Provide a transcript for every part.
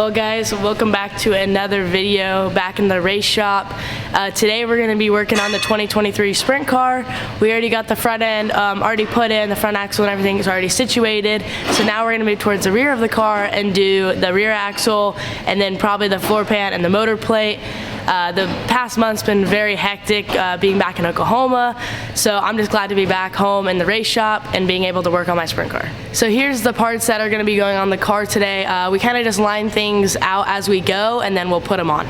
Well guys, welcome back to another video back in the race shop. Today we're going to be working on the 2023 sprint car. We already got the front end already put in, the front axle and everything is already situated. So now we're going to move towards the rear of the car and do the rear axle and then probably the floor pan and the motor plate. The past month's been very hectic being back in Oklahoma, so I'm just glad to be back home in the race shop and being able to work on my sprint car. So here's the parts that are going to be going on the car today. We kind of just line things out as we go and then we'll put them on.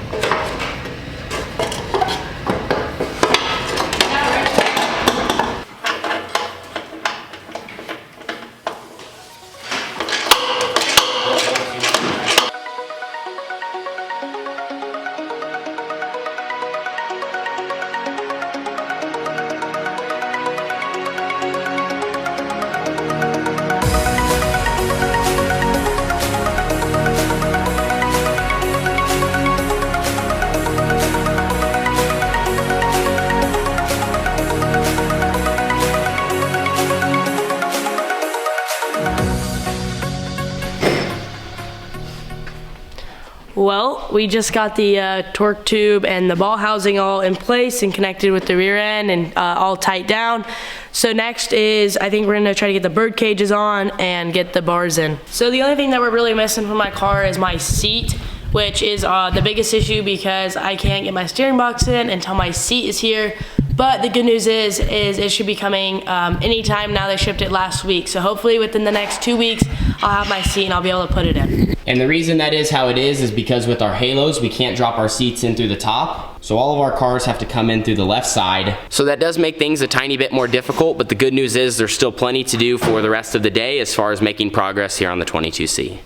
Well, we just got the torque tube and the ball housing all in place and connected with the rear end and all tight down. So next is, I think we're gonna try to get the bird cages on and get the bars in. So the only thing that we're really missing from my car is my seat, which is the biggest issue because I can't get my steering box in until my seat is here. But the good news is it should be coming anytime now. They shipped it last week. So hopefully within the next 2 weeks, I'll have my seat and I'll be able to put it in. And the reason that is how it is because with our halos, we can't drop our seats in through the top. So all of our cars have to come in through the left side. So that does make things a tiny bit more difficult, but the good news is there's still plenty to do for the rest of the day as far as making progress here on the 22C.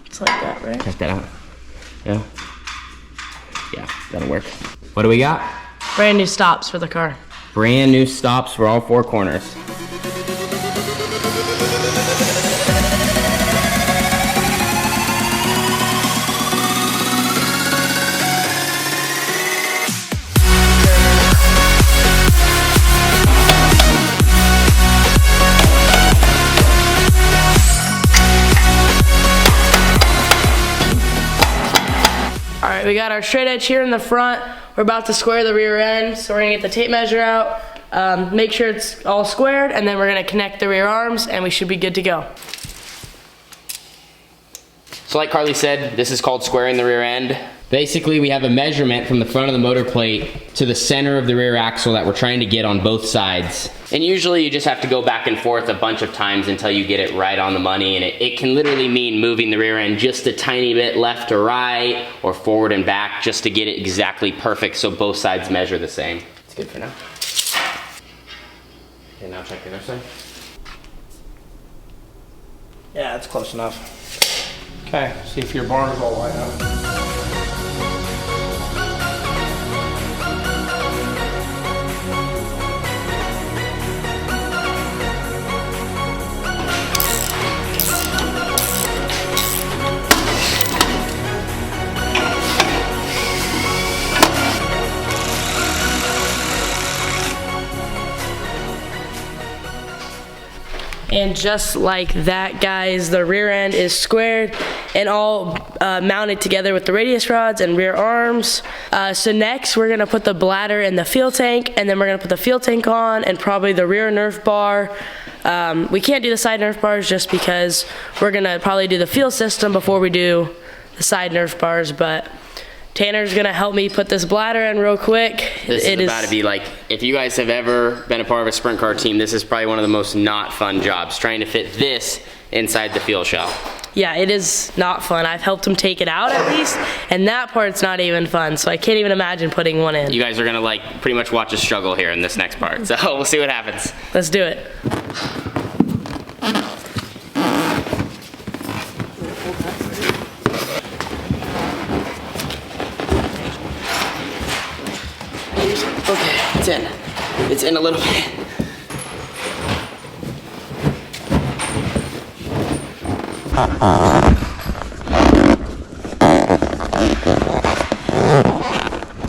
It's like that, right? Check that out. Yeah. Yeah, that'll work. What do we got? Brand new stops for the car. Brand new stops for all four corners. Alright, we got our straight edge here in the front. We're about to square the rear end, so we're gonna get the tape measure out, make sure it's all squared, and then we're gonna connect the rear arms, and we should be good to go. So like Carly said, this is called squaring the rear end. Basically, we have a measurement from the front of the motor plate to the center of the rear axle that we're trying to get on both sides. And usually you just have to go back and forth a bunch of times until you get it right on the money, and it can literally mean moving the rear end just a tiny bit left or right, or forward and back, just to get it exactly perfect so both sides measure the same. It's good for now. Okay, now check the other side. Yeah, it's close enough. Okay, see if your barn's all lined up. And just like that, guys, the rear end is squared and all mounted together with the radius rods and rear arms. So next, we're gonna put the bladder in the fuel tank, and then we're gonna put the fuel tank on and probably the rear Nerf bar. We can't do the side Nerf bars just because we're gonna probably do the fuel system before we do the side Nerf bars, but Tanner's gonna help me put this bladder in real quick. This is about to be like, if you guys have ever been a part of a sprint car team, this is probably one of the most not fun jobs, trying to fit this inside the fuel shell. Yeah, it is not fun. I've helped him take it out at least, and that part's not even fun, so I can't even imagine putting one in. You guys are gonna like pretty much watch us struggle here in this next part, so we'll see what happens. Let's do it. Okay, it's in. It's in a little bit.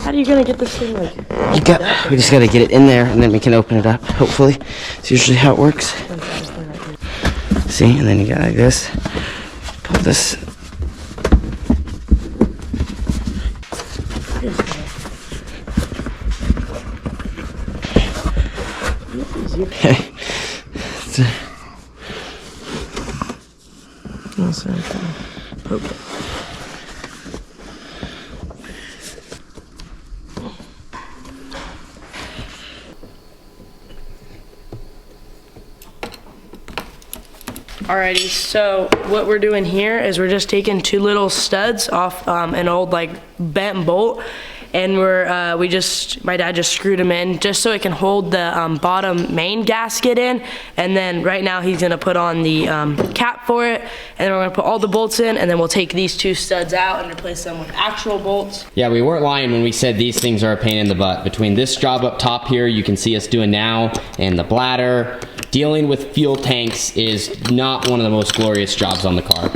How are you gonna get this thing like? We just gotta get it in there and then we can open it up, hopefully. It's usually how it works. See, and then you got like this. This. Okay. Poke it. Alrighty, so what we're doing here is we're just taking two little studs off an old like bent bolt, and my dad just screwed them in just so it can hold the bottom main gasket in, and then right now he's gonna put on the cap for it, and then we're gonna put all the bolts in, and then we'll take these two studs out and replace them with actual bolts. Yeah, we weren't lying when we said these things are a pain in the butt. Between this job up top here, you can see us doing now, and the bladder, dealing with fuel tanks is not one of the most glorious jobs on the car.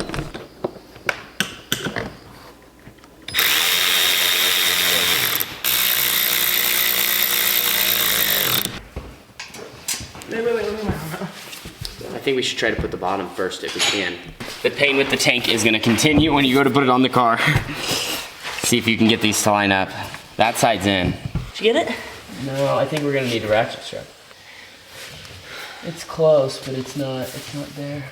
I think we should try to put the bottom first if we can. The pain with the tank is gonna continue when you go to put it on the car. See if you can get these to line up. That side's in. Did you get it? No, I think we're gonna need a ratchet strap. It's close, but it's not there.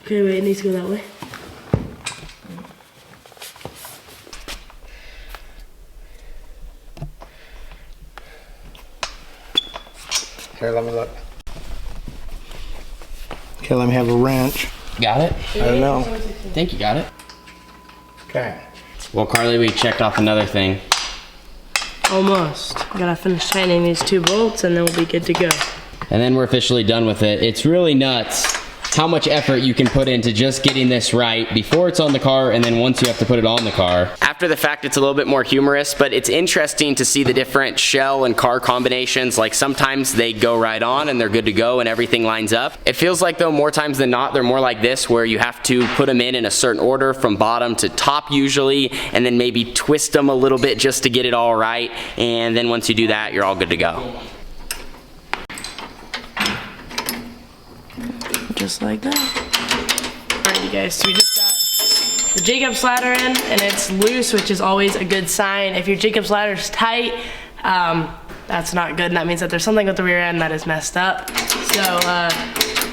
Okay, wait, it needs to go that way. Here, let me look. Okay, let me have a wrench. Got it? I don't know. I think you got it. Okay. Well, Carly, we checked off another thing. Almost. Gotta finish tightening these two bolts and then we'll be good to go. And then we're officially done with it. It's really nuts how much effort you can put into just getting this right before it's on the car, and then once you have to put it on the car. After the fact, it's a little bit more humorous, but it's interesting to see the different shell and car combinations. Like sometimes they go right on and they're good to go and everything lines up. It feels like though more times than not, they're more like this, where you have to put them in a certain order from bottom to top usually, and then maybe twist them a little bit just to get it all right. And then once you do that, you're all good to go. Just like that. Alright, you guys, so we just got the Jacob's ladder in, and it's loose, which is always a good sign. If your Jacob's ladder is tight, that's not good, and that means that there's something with the rear end that is messed up. So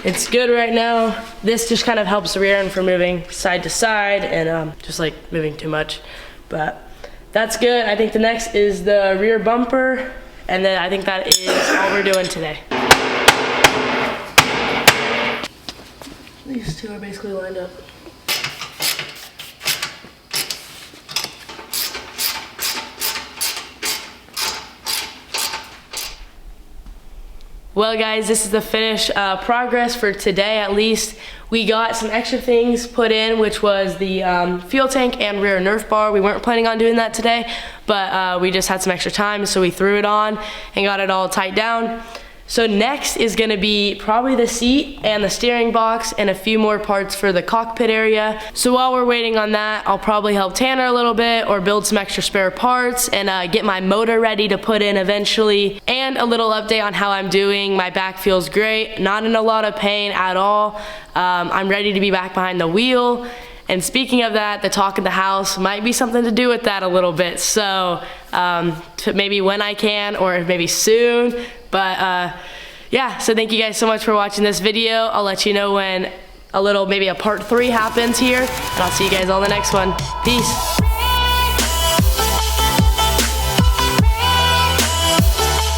it's good right now. This just kind of helps the rear end from moving side to side and just like moving too much. But that's good. I think the next is the rear bumper, and then I think that is all we're doing today. These two are basically lined up. Well guys, this is the finished progress for today at least. We got some extra things put in, which was the fuel tank and rear Nerf bar. We weren't planning on doing that today, but we just had some extra time, so we threw it on and got it all tight down. So next is gonna be probably the seat and the steering box and a few more parts for the cockpit area. So while we're waiting on that, I'll probably help Tanner a little bit or build some extra spare parts and get my motor ready to put in eventually. And a little update on how I'm doing. My back feels great, not in a lot of pain at all. I'm ready to be back behind the wheel. And speaking of that, the talk in the house might be something to do with that a little bit. So maybe when I can or maybe soon. But yeah, so thank you guys so much for watching this video. I'll let you know when maybe a part 3 happens here. And I'll see you guys all in the next one. Peace.